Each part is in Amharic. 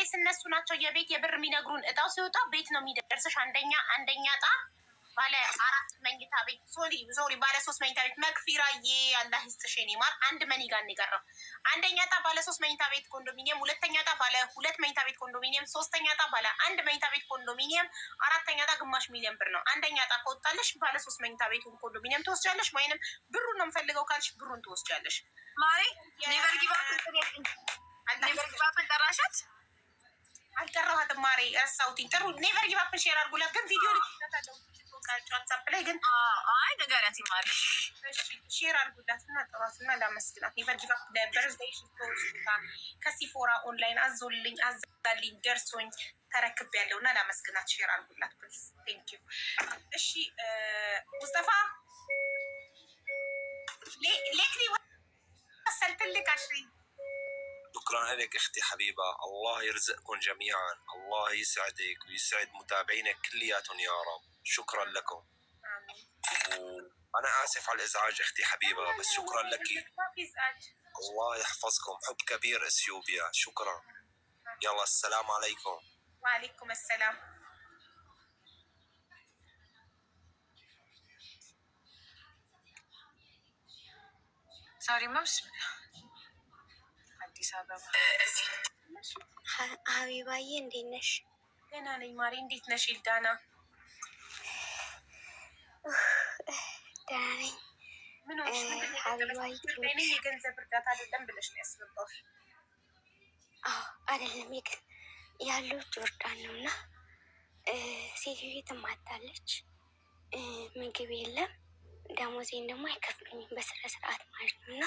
ጋይስ እነሱ ናቸው የቤት የብር የሚነግሩን። እጣው ሲወጣ ቤት ነው የሚደርስሽ። አንደኛ እጣ ባለ 4 መኝታ ቤት ሶሪ ባለ 3 መኝታ ቤት መክፊራዬ አላህ ይስጥሽ የኔ ማር። አንድ መኒጋን የቀረው አንደኛ እጣ ባለ 3 መኝታ ቤት ኮንዶሚኒየም፣ ሁለተኛ እጣ ባለ 2 መኝታ ቤት ኮንዶሚኒየም፣ ሶስተኛ እጣ ባለ 1 መኝታ ቤት ኮንዶሚኒየም፣ አራተኛ እጣ ግማሽ ሚሊዮን ብር ነው። አንደኛ እጣ ከወጣለሽ ባለ 3 መኝታ ቤቱን ኮንዶሚኒየም ትወስጃለሽ፣ ወይንም ብሩን ነው የምፈልገው ካልሽ ብሩን ትወስጃለሽ። ማሪ ኔቨር ጊቭ አፕ ጠራሻት? አልጠራኋትም ማሪ፣ ረሳሁትኝ። ጥሩ ኔቨር ጊቭ አፕ ሼር አድርጉላት። ግን ቪዲዮ ዋትሳፕ ላይ ግን አይ ነገራት ማሪ ሼር አድርጉላት እና ጥሯትና ላመስግናት። ኔቨር ጊቭ አፕ ለበርዝዴይ ሽቶስታ ከሲፎራ ኦንላይን አዛልኝ ደርሶኝ ተረክብ ያለው እና ላመስግናት። ሼር አድርጉላት ፕሊዝ። ቴንክ ዩ። እሺ ሙስጠፋ ሌክሊ ወሰልትልክ አሽሪ شكرا لك اختي حبيبه، الله يرزقكم جميعا، الله يسعدك ويسعد متابعينك كلياتهم يا رب. شكرا لكم. انا اسف على الازعاج اختي حبيبه، بس شكرا لك. الله يحفظكم. حب كبير اثيوبيا. شكرا. يلا السلام عليكم. وعليكم السلام. سوري ما بسم الله. አዲስ አበባ ሀቢባዬ እንዴት ነሽ? ገና ነኝ ማሪ። እንዴት ነሽ ኢልዳና? ደህና ነኝ። ምን ሆንሽ? ምንድን የገንዘብ እርዳታ አይደለም ብለሽ ነው ያስገባሽ? አይደለም ያለው ጆርዳን ነው እና ሴትዮ ትማታለች። ምግብ የለም፣ ደሞዜን ደግሞ አይከፍሉኝም በስነ ስርዓት ማለት ነው እና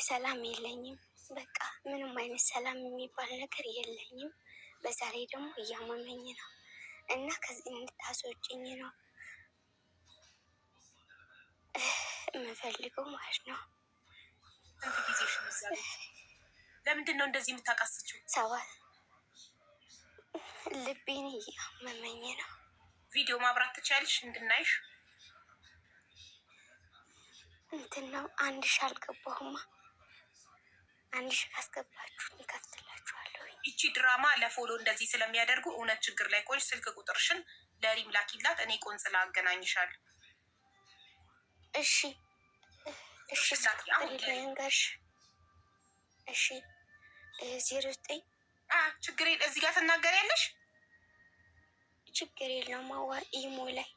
ሰላም የለኝም። በቃ ምንም አይነት ሰላም የሚባል ነገር የለኝም። በዛ ላይ ደግሞ እያመመኝ ነው እና ከዚህ እንድታስወጭኝ ነው የምፈልገው ማለት ነው። ስንት ጊዜሽ ነው እዛ? ለምንድን ነው እንደዚህ የምታቃስችው? ሰባት ልቤን እያመመኝ ነው። ቪዲዮ ማብራት ትችያለሽ እንድናይሽ? እንትን ነው 1000 አልገባሁማ። 1000 ካስገባችሁ እንከፍትላችኋለሁ። ይቺ ድራማ ለፎሎ እንደዚህ ስለሚያደርጉ እውነት ችግር ላይ ቆይ። ስልክ ቁጥርሽን ለሪም ላኪላት፣ እኔ ቆንጽላ አገናኝሻለሁ። እሺ ልንገርሽ። እሺ 09 ችግር የለ እዚህ ጋር ትናገሪያለሽ። ችግር የለውም። ኢሞ ላይ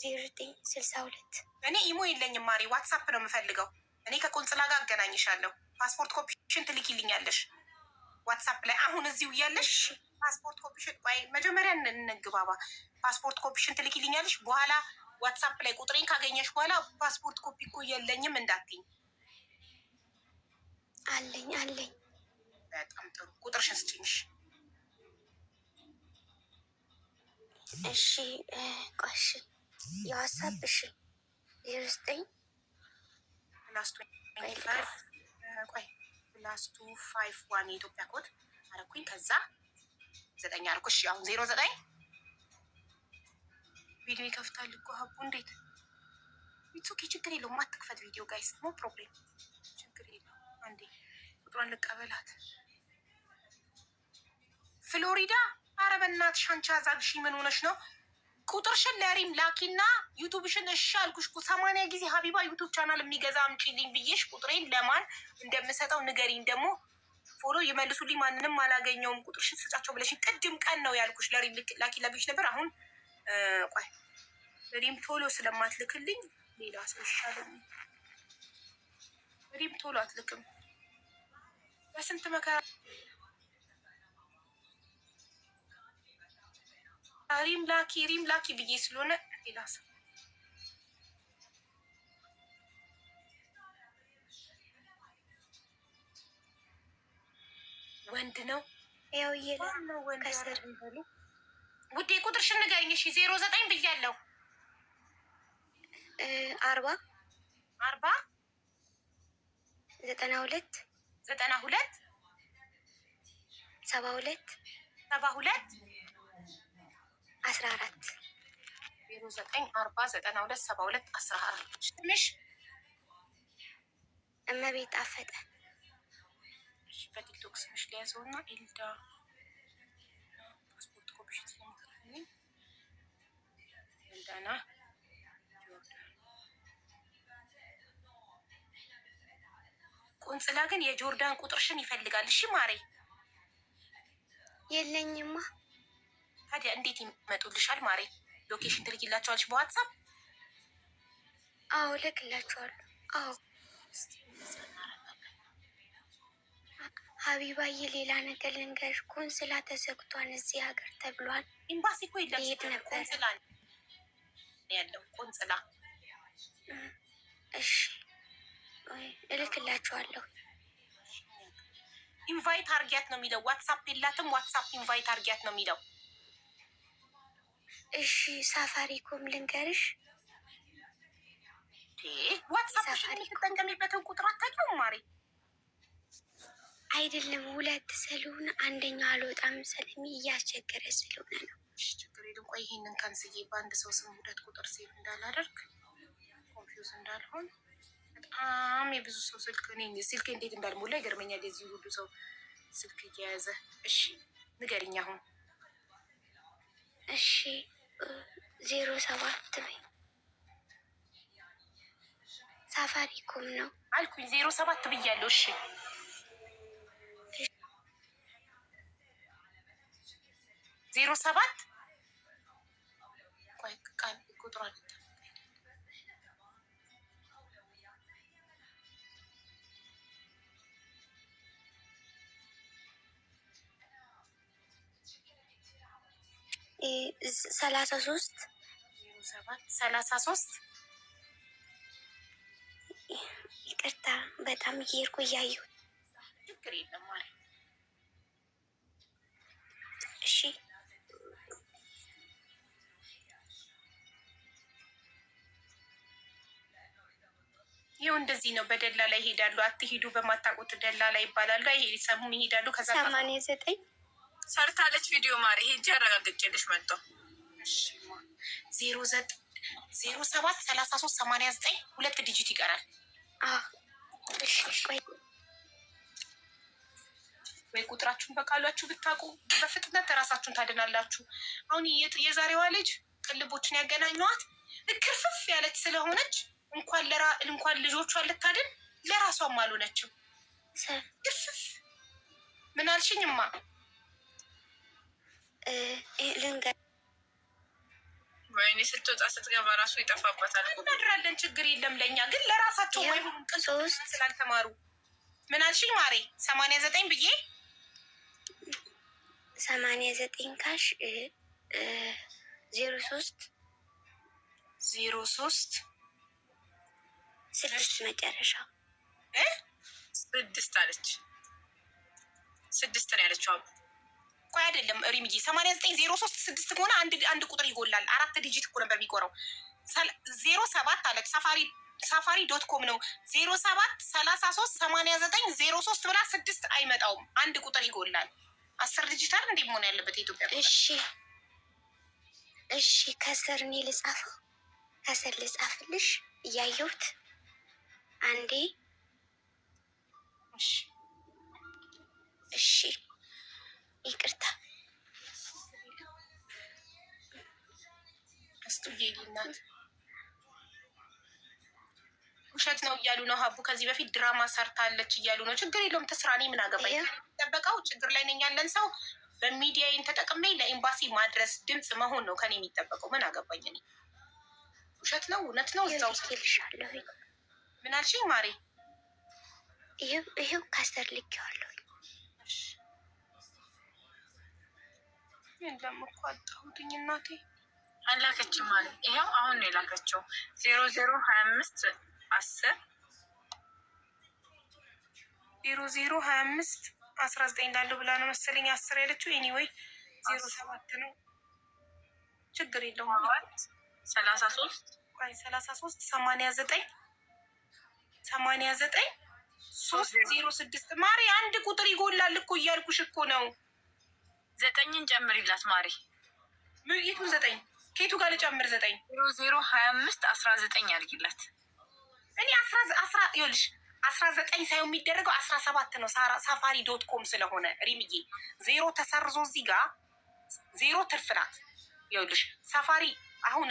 0962 እኔ ኢሞ የለኝም ማሪ፣ ዋትሳፕ ነው የምፈልገው። እኔ ከቆንጽላ ጋር አገናኝሻለሁ። ፓስፖርት ኮፒሽን ትልኪልኛለሽ ዋትሳፕ ላይ አሁን እዚሁ እያለሽ። ፓስፖርት ኮፒሽን መጀመሪያ እንግባባ። ፓስፖርት ኮፒሽን ትልኪልኛለሽ። በኋላ ዋትሳፕ ላይ ቁጥሬን ካገኘሽ በኋላ ፓስፖርት ኮፒ እኮ የለኝም እንዳትኝ። አለኝ። በጣም ጥሩ። ቁጥርሽን ስጭኝሽ። እሺ ቆሽ የዋትሳፕ እሺ 09 +251 የኢትዮጵያ ኮድ አረኩኝ። ከዛ 9 አርኩሽ። አሁን 09 ቪዲዮ ይከፍታል እኮ ሀቡ። እንዴት ይቱኪ? ችግር የለውም። ማትክፈት ቪዲዮ ጋይስ፣ ኖ ፕሮብሌም፣ ችግር የለውም። አንዴ ቁጥሯን ልቀበላት። ፍሎሪዳ። ኧረ በእናትሽ አንቺ አዛግሽ ምን ሆነሽ ነው? ቁጥርሽን ለሪም ላኪና ዩቱብሽን እሺ አልኩሽ እኮ 80 ጊዜ ሀቢባ ዩቱብ ቻናል የሚገዛ አምጪልኝ ብዬሽ ቁጥሬን ለማን እንደምሰጠው ንገሪኝ። ደግሞ ፎሎ ይመልሱልኝ። ማንንም አላገኘውም። ቁጥርሽን ስጫቸው ብለሽ ቅድም ቀን ነው ያልኩሽ። ለሪም ላኪ ለብሽ ነበር። አሁን ቆይ ሪም ቶሎ ስለማትልክልኝ ሌላ ሰው ይሻለኝ። ሪም ቶሎ አትልክም። በስንት መከራ ሪም ላኪ ብዬ ስለሆነ ሌላ ሰው ወንድ ነው። ያው ነው ወንድ ያረንበሉ። ውዴ ቁጥርሽን ንገሪኝ። እሺ 09 ብያለሁ። 40 92 72 14 0940927214 ትንሽ እመቤት አፈጠ። በቲክቶክ ስምሽ ሊያዘውና ኢልዳ ቆንጽላ ግን የጆርዳን ቁጥርሽን ይፈልጋል። እሺ ማሬ። የለኝማ። ታዲያ እንዴት ይመጡልሻል ማሬ? ሎኬሽን ትልኪላቸዋለሽ በዋትሳፕ? አዎ ልክላቸዋለሁ። አዎ ሀቢባዬ፣ ሌላ ነገር ልንገርሽ፣ ቆንስላ ተዘግቷን እዚህ ሀገር ተብሏል። ኤምባሲ እኮ የለም ነበር ቆንስላ ያለው ቆንስላ። እሺ እልክላችኋለሁ። ኢንቫይት አርጊያት ነው የሚለው። ዋትሳፕ የላትም። ዋትሳፕ ኢንቫይት አርጊያት ነው የሚለው። እሺ ሳፋሪኮም ልንገርሽ። ዋትሳፕ የምትጠቀሚበትን ቁጥር አታውቂውም ማሬ? አይደለም ሁለት ስለሆነ አንደኛው አልወጣም ስለሚ እያስቸገረ ስለሆነ ነው። ችግር የለም። ቆይ ይሄንን ካንስዬ በአንድ ሰው ስም ሁለት ቁጥር ሴቭ እንዳላደርግ ኮንፊውዝ እንዳልሆን። በጣም የብዙ ሰው ስልክ ስልክ እንዴት እንዳልሞላ ይገርመኛል። የዚህ ሁሉ ሰው ስልክ እየያዘ። እሺ ንገሪኝ አሁን። እሺ 07 በይ። ሳፋሪኮም ነው አልኩኝ። 07 ብያለሁ። እሺ 07 ቆይ ቃል ቁጥሩ አለ 33 33 ይቅርታ በጣም እየሄድኩ እያየሁ። ችግር የለም ማለት እሺ። ይኸው እንደዚህ ነው። በደላላ ይሄዳሉ። አትሄዱ በማታውቁት ደላላ ይባላሉ። ይሄ ሰሙን ይሄዳሉ። ከዛ 89 ሰርታለች ቪዲዮ ማሪ ሄጄ አረጋግጬልሽ መጣሁ። 07 33 89 ሁለት ዲጂት ይቀራል። ወይ ቁጥራችሁን በቃሏችሁ ብታውቁ በፍጥነት ራሳችሁን ታድናላችሁ። አሁን የዛሬዋ ልጅ ቅልቦችን ያገናኘዋት እክርፍፍ ያለች ስለሆነች እንኳን ልጆቿን ልታድን ለራሷም አልሆነችም። ግፍፍ ምን አልሽኝማ? ወይኔ ስትወጣ ስትገባ ራሱ ይጠፋባታል። እናድራለን፣ ችግር የለም። ለእኛ ግን ለራሳቸው ወይ ቅልሶች ስላልተማሩ። ምን አልሽኝ ማሬ? 89 ብዬ 89 ካሽ 03 6 መጨረሻ 6 አለች። 6 ነው ያለችው። ቆይ አይደለም ሪምጂ 89 03 6 ከሆነ አንድ ቁጥር ይጎላል። 4 ዲጂት እኮ ነበር የሚቆረው። 07 አለች። ሳፋሪ ዶት ኮም ነው። 07 33 89 03 ብላ 6 አይመጣውም። አንድ ቁጥር ይጎላል። 10 ዲጂታል እንዴ መሆን ያለበት የኢትዮጵያ ቁጥር። እሺ ከስር እኔ ልጻፈው። ከስር ልጻፍልሽ እያየሁት አንዴ። እሺ ይቅርታ እስቱዬናት ውሸት ነው እያሉ ነው። ሀቡ ከዚህ በፊት ድራማ ሰርታለች እያሉ ነው። ችግር የለውም ትስራ። እኔ ምን አገባኝ? የሚጠበቀው ችግር ላይ ነኝ ያለን ሰው በሚዲያዬን ተጠቅሜ ለኤምባሲ ማድረስ ድምፅ መሆን ነው ከኔ የሚጠበቀው። ምን አገባኝ እኔ። ውሸት ነው እውነት ነው እዛው ልሻለሁ። ምን አልሽኝ ማሬ? ይሄው ከስር ልኬዋለሁ። የለም እኮ አጣሁትኝ እናቴ አላከችም ማለት ይኸው አሁን ነው የላከችው። 0025 10 0025 19 እንዳለው ብላ ነው መሰለኝ 10 ያለችው። ኤኒዌይ 07 ነው። ችግር የለውም። 33 ቆይ 33 89 306 ማሪ አንድ ቁጥር ይጎላል እኮ እያልኩሽ እኮ ነው። 9ን ጨምሪላት ማሪ። የቱ 9? ከየቱ ጋር ልጨምር? 9 0025 19 ያድርጊላት። እኔ 19 ሳይሆን የሚደረገው 17 ነው። ሳፋሪ ዶት ኮም ስለሆነ ሪምዬ 0 ተሰርዞ እዚህ ጋር 0 ትርፍ ናት። ይኸውልሽ ሳፋሪ አሁን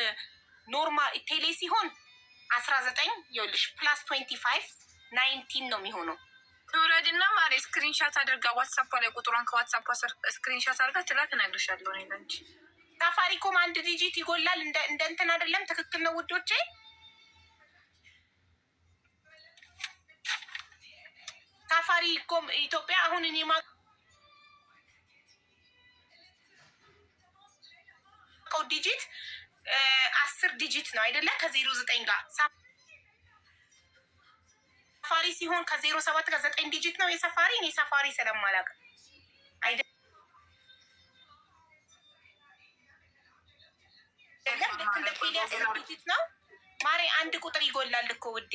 ኖርማል ቴሌ ሲሆን 19 ይኸውልሽ ፕላስ 25 19 ነው የሚሆነው። ትውረድና ማሬ ስክሪንሻት አድርጋ ዋትሳፕ ላይ ቁጥሯን ከዋትሳፕ ስክሪንሻት አድርጋ ትላክ እነግርሻለሁ። እኔ ለአንቺ ሳፋሪኮም 1 ዲጂት ይጎላል። እንደ እንትን አይደለም። ትክክል ነው ውዶቼ። ሳፋሪኮም ኢትዮጵያ አሁን እኔ ማውቀው ዲጂት 10 ዲጂት ነው አይደለ? ከ09 ጋር ሳፋሪ ሲሆን ከ07 ጋር 9 ዲጂት ነው የሳፋሪ። እኔ ሳፋሪ ስለማላውቅ አይደለም። ልክ እንደ ቴሌ 10 ዲጂት ነው ማሬ። 1 ቁጥር ይጎላል እኮ ውዴ።